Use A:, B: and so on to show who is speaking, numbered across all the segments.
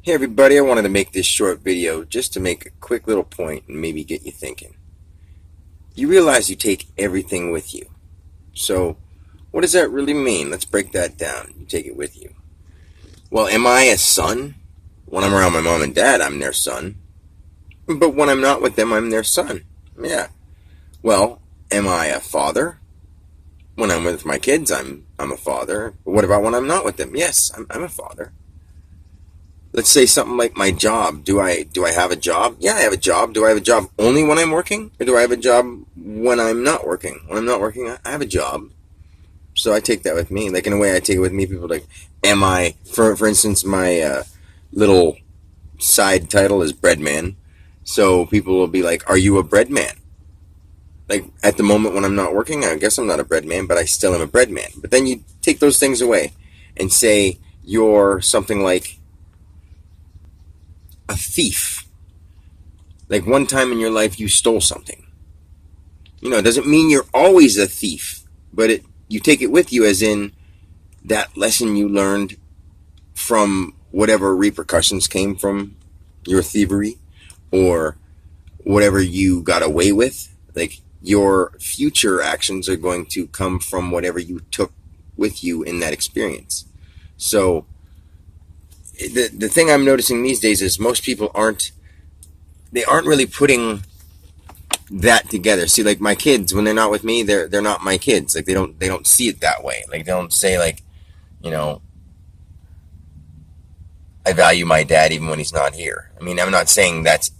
A: Hey everybody, I wanted to make this short video just to make a quick little point and maybe get you thinking. You realize you take everything with you. So, what does that really mean? Let's break that down. You take it with you. Well, am I a son? When I'm around my mom and dad, I'm their son. But when I'm not with them, I'm their son. Yeah. Well, am I a father? When I'm with my kids, I'm a father. But what about when I'm not with them? Yes, I'm a father. Let's say something like my job. Do I have a job? Yeah, I have a job. Do I have a job only when I'm working, or do I have a job when I'm not working? When I'm not working, I have a job. So I take that with me. Like in a way, I take it with me. People are like, am I? For instance, my little side title is bread man. So people will be like, are you a bread man? Like at the moment when I'm not working, I guess I'm not a bread man, but I still am a bread man. But then you take those things away and say you're something like a thief. Like one time in your life you stole something. It doesn't mean you're always a thief, but you take it with you as in that lesson you learned from whatever repercussions came from your thievery or whatever you got away with. Like your future actions are going to come from whatever you took with you in that experience. So the thing I'm noticing these days is most people aren't really putting that together. See, like my kids, when they're not with me, they're not my kids. Like they don't see it that way. Like they don't say like, you know, I value my dad even when he's not here. I mean, I'm not saying that's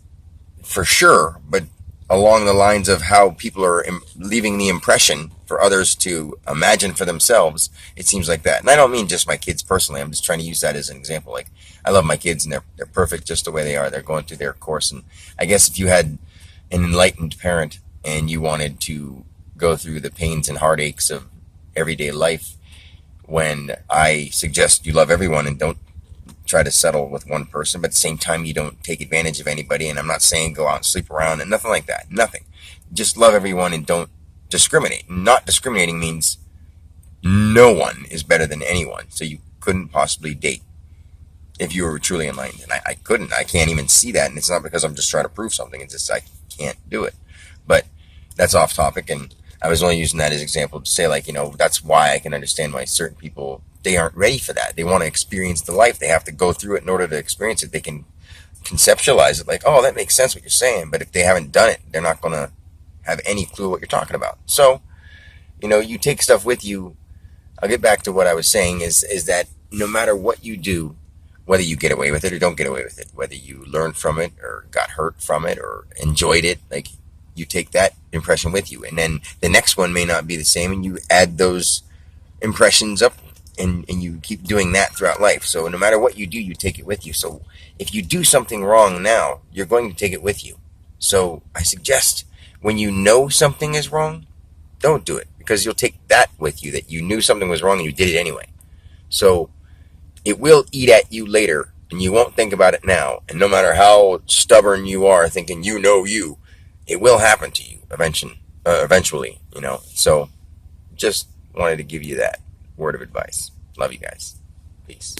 A: for sure, but along the lines of how people are leaving the impression for others to imagine for themselves, it seems like that. And I don't mean just my kids personally. I'm just trying to use that as an example. Like I love my kids and they're perfect just the way they are. They're going through their course. And I guess if you had an enlightened parent and you wanted to go through the pains and heartaches of everyday life, when I suggest you love everyone and don't try to settle with one person, but at the same time you don't take advantage of anybody, and I'm not saying go out and sleep around and nothing like that. Nothing. Just love everyone and don't discriminate. Not discriminating means no one is better than anyone, so you couldn't possibly date if you were truly enlightened. And I couldn't. I can't even see that, and it's not because I'm just trying to prove something. It's just I can't do it. But that's off topic, and I was only using that as an example to say, like, that's why I can understand why certain people, they aren't ready for that. They want to experience the life. They have to go through it in order to experience it. They can conceptualize it like, oh, that makes sense what you're saying. But if they haven't done it, they're not going to have any clue what you're talking about. So, you take stuff with you. I'll get back to what I was saying is that no matter what you do, whether you get away with it or don't get away with it, whether you learned from it or got hurt from it or enjoyed it, like you take that impression with you. And then the next one may not be the same, and you add those impressions up and you keep doing that throughout life. So no matter what you do, you take it with you. So if you do something wrong now, you're going to take it with you. So I suggest when you know something is wrong, don't do it, because you'll take that with you, that you knew something was wrong and you did it anyway. So it will eat at you later, and you won't think about it now. And no matter how stubborn you are thinking you, it will happen to you eventually. So just wanted to give you that word of advice. Love you guys. Peace.